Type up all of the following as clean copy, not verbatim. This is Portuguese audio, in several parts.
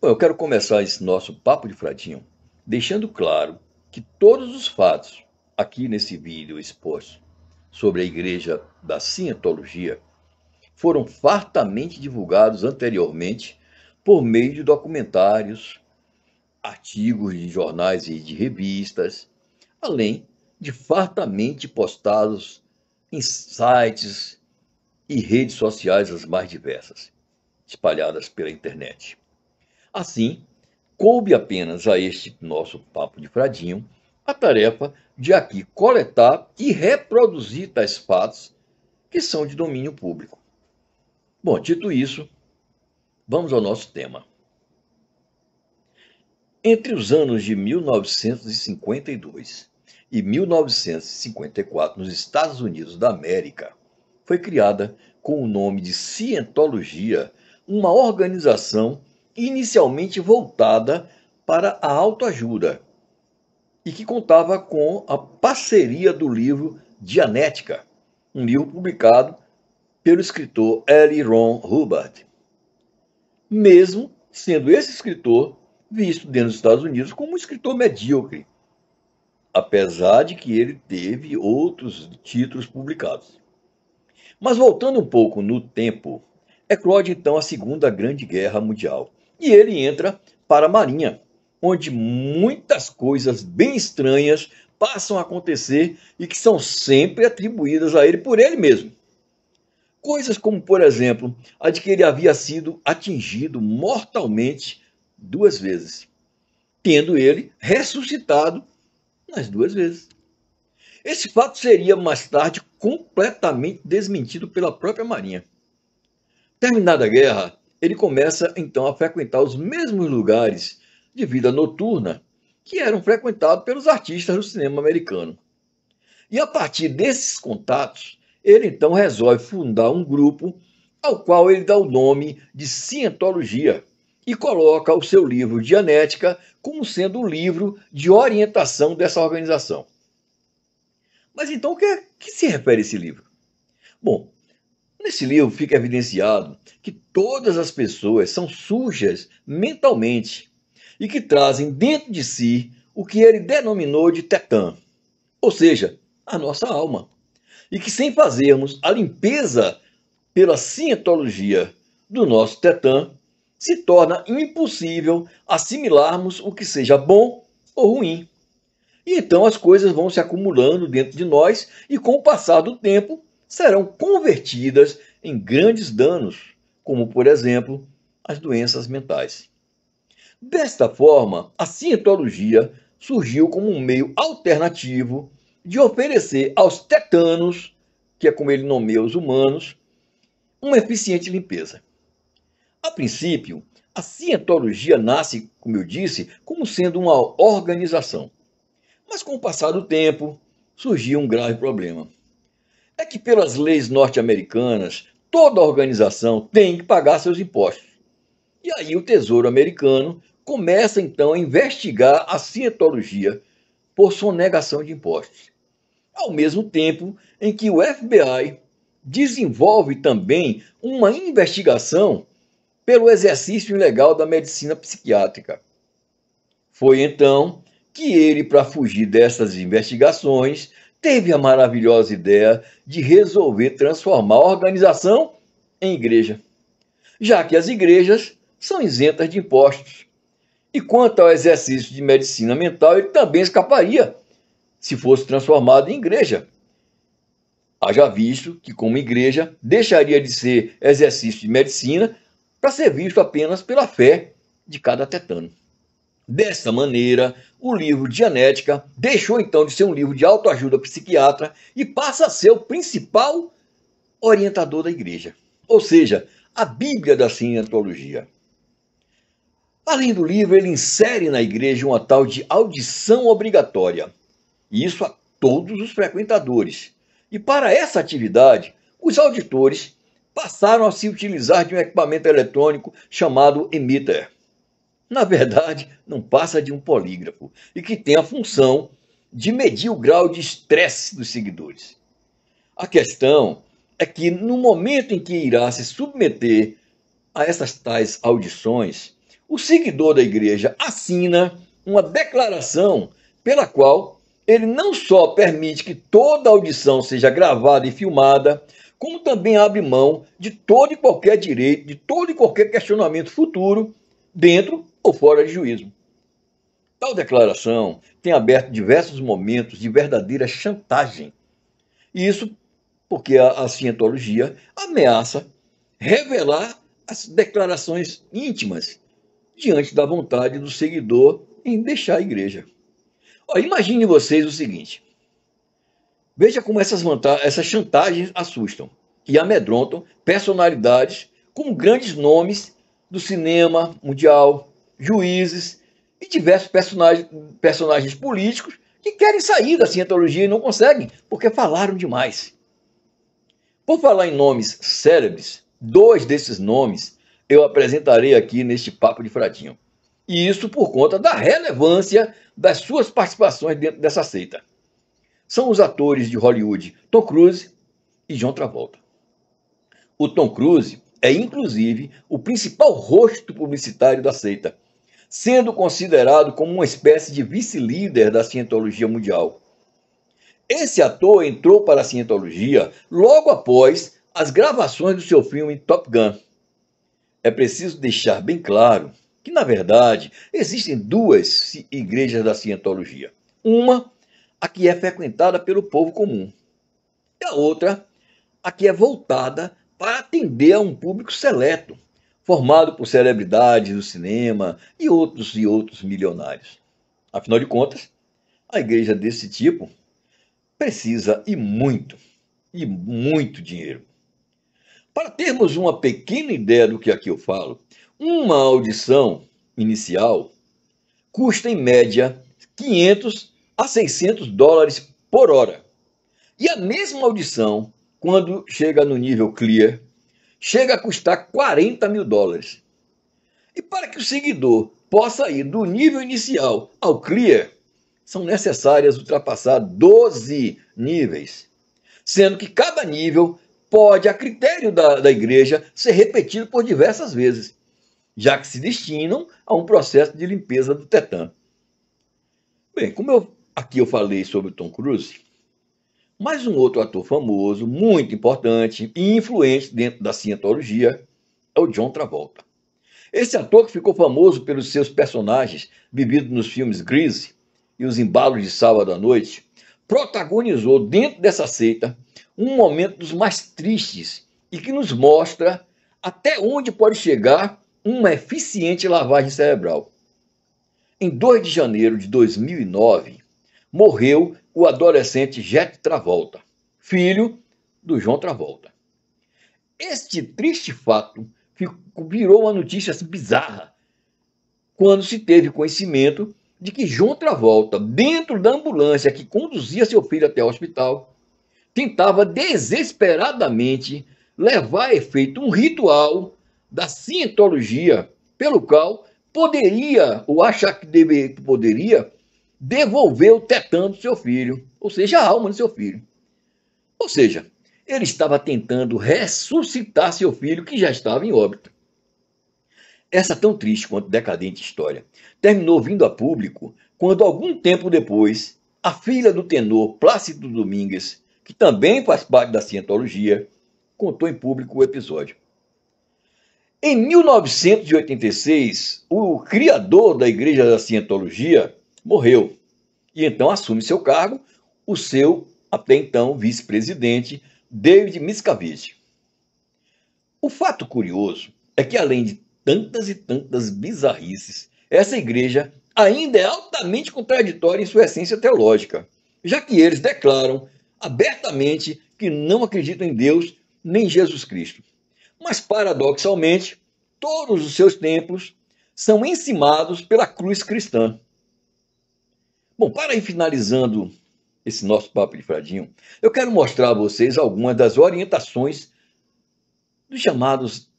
Bom, eu quero começar esse nosso papo de fradinho deixando claro que todos os fatos aqui nesse vídeo expostos sobre a Igreja da Cientologia foram fartamente divulgados anteriormente por meio de documentários, artigos de jornais e de revistas, além de fartamente postados em sites e redes sociais as mais diversas, espalhadas pela internet. Assim, coube apenas a este nosso papo de fradinho a tarefa de aqui coletar e reproduzir tais fatos que são de domínio público. Bom, dito isso, vamos ao nosso tema. Entre os anos de 1952 e 1954, nos Estados Unidos da América, foi criada com o nome de Cientologia uma organização inicialmente voltada para a autoajuda e que contava com a parceria do livro Dianética, um livro publicado pelo escritor L. Ron Hubbard, mesmo sendo esse escritor visto dentro dos Estados Unidos como um escritor medíocre, apesar de que ele teve outros títulos publicados. Mas voltando um pouco no tempo, eclode então a Segunda Grande Guerra Mundial, e ele entra para a Marinha, onde muitas coisas bem estranhas passam a acontecer e que são sempre atribuídas a ele por ele mesmo. Coisas como, por exemplo, a de que ele havia sido atingido mortalmente 2 vezes, tendo ele ressuscitado nas 2 vezes. Esse fato seria mais tarde completamente desmentido pela própria Marinha. Terminada a guerra, ele começa então a frequentar os mesmos lugares de vida noturna que eram frequentados pelos artistas do cinema americano. E a partir desses contatos, ele então resolve fundar um grupo ao qual ele dá o nome de Cientologia e coloca o seu livro Dianética como sendo o livro de orientação dessa organização. Mas então, o que se refere a esse livro? Bom, nesse livro fica evidenciado que todas as pessoas são sujas mentalmente e que trazem dentro de si o que ele denominou de tetã, ou seja, a nossa alma. E que sem fazermos a limpeza pela cientologia do nosso tetã, se torna impossível assimilarmos o que seja bom ou ruim. E então as coisas vão se acumulando dentro de nós e com o passar do tempo serão convertidas em grandes danos, como por exemplo as doenças mentais. Desta forma, a cientologia surgiu como um meio alternativo de oferecer aos tetanos, que é como ele nomeia os humanos, uma eficiente limpeza. A princípio, a cientologia nasce, como eu disse, como sendo uma organização. Mas com o passar do tempo, surgiu um grave problema. É que pelas leis norte-americanas, toda organização tem que pagar seus impostos. E aí o Tesouro americano começa então a investigar a cientologia por sonegação de impostos. Ao mesmo tempo em que o FBI desenvolve também uma investigação pelo exercício ilegal da medicina psiquiátrica. Foi então que ele, para fugir dessas investigações, teve a maravilhosa ideia de resolver transformar a organização em igreja, já que as igrejas são isentas de impostos. E quanto ao exercício de medicina mental, ele também escaparia se fosse transformado em igreja. Haja visto que, como igreja, deixaria de ser exercício de medicina para ser visto apenas pela fé de cada tetano. Dessa maneira, o livro Dianética deixou então de ser um livro de autoajuda psiquiatra e passa a ser o principal orientador da igreja, ou seja, a Bíblia da Cientologia. Além do livro, ele insere na igreja uma tal de audição obrigatória, e isso a todos os frequentadores. E para essa atividade, os auditores passaram a se utilizar de um equipamento eletrônico chamado emitter. Na verdade, não passa de um polígrafo e que tem a função de medir o grau de estresse dos seguidores. A questão é que no momento em que irá se submeter a essas tais audições, o seguidor da igreja assina uma declaração pela qual ele não só permite que toda audição seja gravada e filmada, como também abre mão de todo e qualquer direito, de todo e qualquer questionamento futuro, dentro ou fora de juízo. Tal declaração tem aberto diversos momentos de verdadeira chantagem. E isso porque a cientologia ameaça revelar as declarações íntimas diante da vontade do seguidor em deixar a igreja. Imagine vocês o seguinte: veja como essas chantagens assustam e amedrontam personalidades como grandes nomes do cinema mundial, juízes e diversos personagens políticos que querem sair da cientologia e não conseguem, porque falaram demais. Por falar em nomes célebres, 2 desses nomes eu apresentarei aqui neste Papo de Fradinho. E isso por conta da relevância das suas participações dentro dessa seita. São os atores de Hollywood Tom Cruise e John Travolta. O Tom Cruise é, inclusive, o principal rosto publicitário da seita, sendo considerado como uma espécie de vice-líder da cientologia mundial. Esse ator entrou para a cientologia logo após as gravações do seu filme Top Gun. É preciso deixar bem claro que, na verdade, existem 2 igrejas da cientologia. Uma, a que é frequentada pelo povo comum, e a outra, a que é voltada para atender a um público seleto, formado por celebridades do cinema e outros milionários. Afinal de contas, a igreja desse tipo precisa e muito dinheiro. Para termos uma pequena ideia do que aqui eu falo, uma audição inicial custa em média 500 a 600 dólares por hora. E a mesma audição, quando chega no nível clear, chega a custar 40 mil dólares. E para que o seguidor possa ir do nível inicial ao clear, são necessárias ultrapassar 12 níveis, sendo que cada nível pode, a critério da igreja, ser repetido por diversas vezes, já que se destinam a um processo de limpeza do tetã. Bem, como aqui eu falei sobre o Tom Cruise, mais um outro ator famoso, muito importante e influente dentro da cientologia é o John Travolta. Esse ator, que ficou famoso pelos seus personagens vividos nos filmes Grease e Os Embalos de Sábado à Noite, protagonizou dentro dessa seita um momento dos mais tristes e que nos mostra até onde pode chegar uma eficiente lavagem cerebral. Em 2 de janeiro de 2009, morreu o adolescente Jet Travolta, filho do John Travolta. Este triste fato virou uma notícia bizarra quando se teve conhecimento de que John Travolta, dentro da ambulância que conduzia seu filho até o hospital, tentava desesperadamente levar a efeito um ritual da cientologia, pelo qual poderia, ou achar que poderia, devolver o tetã do seu filho, ou seja, a alma do seu filho. Ou seja, ele estava tentando ressuscitar seu filho, que já estava em óbito. Essa tão triste quanto decadente história terminou vindo a público quando, algum tempo depois, a filha do tenor Plácido Domingues, que também faz parte da cientologia, contou em público o episódio. Em 1986, o criador da Igreja da Cientologia morreu, e então assume seu cargo o seu, até então, vice-presidente, David Miscavige. O fato curioso é que, além de tantas e tantas bizarrices, essa igreja ainda é altamente contraditória em sua essência teológica, já que eles declaram abertamente que não acreditam em Deus nem em Jesus Cristo. Mas, paradoxalmente, todos os seus templos são encimados pela cruz cristã. Bom, para ir finalizando esse nosso papo de fradinho, eu quero mostrar a vocês algumas das orientações dos chamados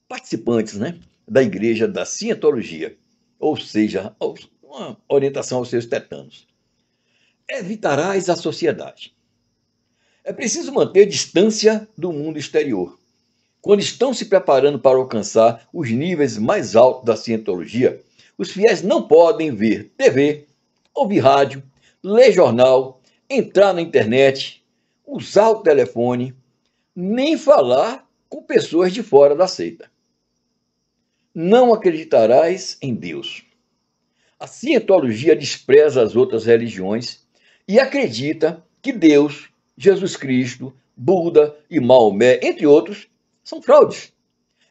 participantes, da Igreja da Cientologia, ou seja, uma orientação aos seus tetanos. Evitarás a sociedade. É preciso manter distância do mundo exterior. Quando estão se preparando para alcançar os níveis mais altos da cientologia, os fiéis não podem ver TV, ouvir rádio, ler jornal, entrar na internet, usar o telefone, nem falar com pessoas de fora da seita. Não acreditarás em Deus. A cientologia despreza as outras religiões e acredita que Deus, Jesus Cristo, Buda e Maomé, entre outros, são fraudes,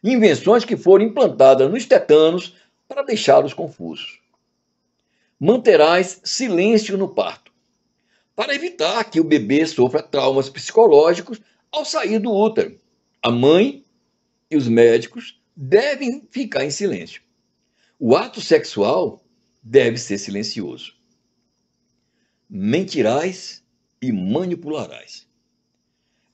invenções que foram implantadas nos tetanos para deixá-los confusos. Manterás silêncio no parto, para evitar que o bebê sofra traumas psicológicos ao sair do útero. A mãe e os médicos devem ficar em silêncio. O ato sexual deve ser silencioso. Mentirás e manipularás.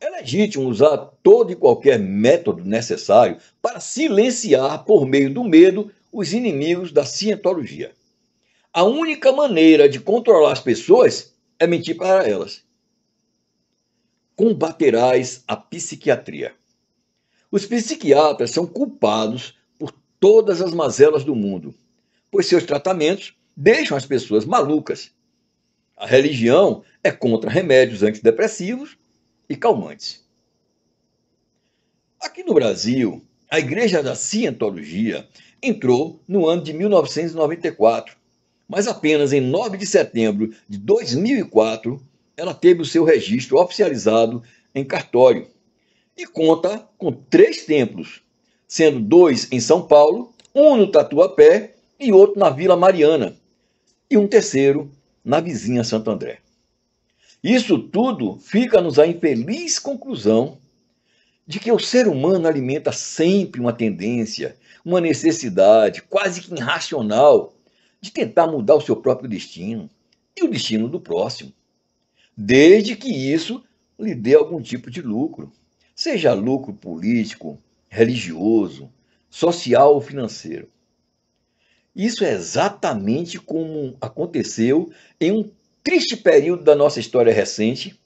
É legítimo usar todo e qualquer método necessário para silenciar, por meio do medo, os inimigos da cientologia. A única maneira de controlar as pessoas é mentir para elas. Combaterás a psiquiatria. Os psiquiatras são culpados por todas as mazelas do mundo, pois seus tratamentos deixam as pessoas malucas. A religião é contra remédios antidepressivos e calmantes. Aqui no Brasil, a Igreja da Cientologia entrou no ano de 1994, mas apenas em 9 de setembro de 2004 ela teve o seu registro oficializado em cartório e conta com 3 templos, sendo 2 em São Paulo, um no Tatuapé e outro na Vila Mariana, e um terceiro na vizinha Santo André. Isso tudo fica-nos a infeliz conclusão de que o ser humano alimenta sempre uma tendência, uma necessidade quase que irracional de tentar mudar o seu próprio destino e o destino do próximo, desde que isso lhe dê algum tipo de lucro, seja lucro político, religioso, social ou financeiro. Isso é exatamente como aconteceu em um triste período da nossa história recente,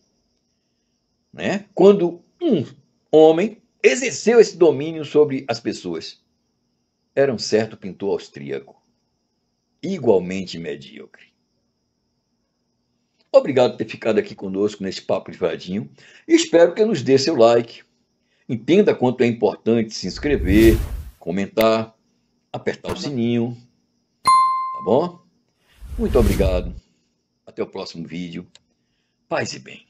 né? Quando um homem exerceu esse domínio sobre as pessoas. Era um certo pintor austríaco, igualmente medíocre. Obrigado por ter ficado aqui conosco nesse papo de vadinho e espero que nos dê seu like. Entenda quanto é importante se inscrever, comentar, apertar o sininho, tá bom? Muito obrigado. Até o próximo vídeo. Paz e bem.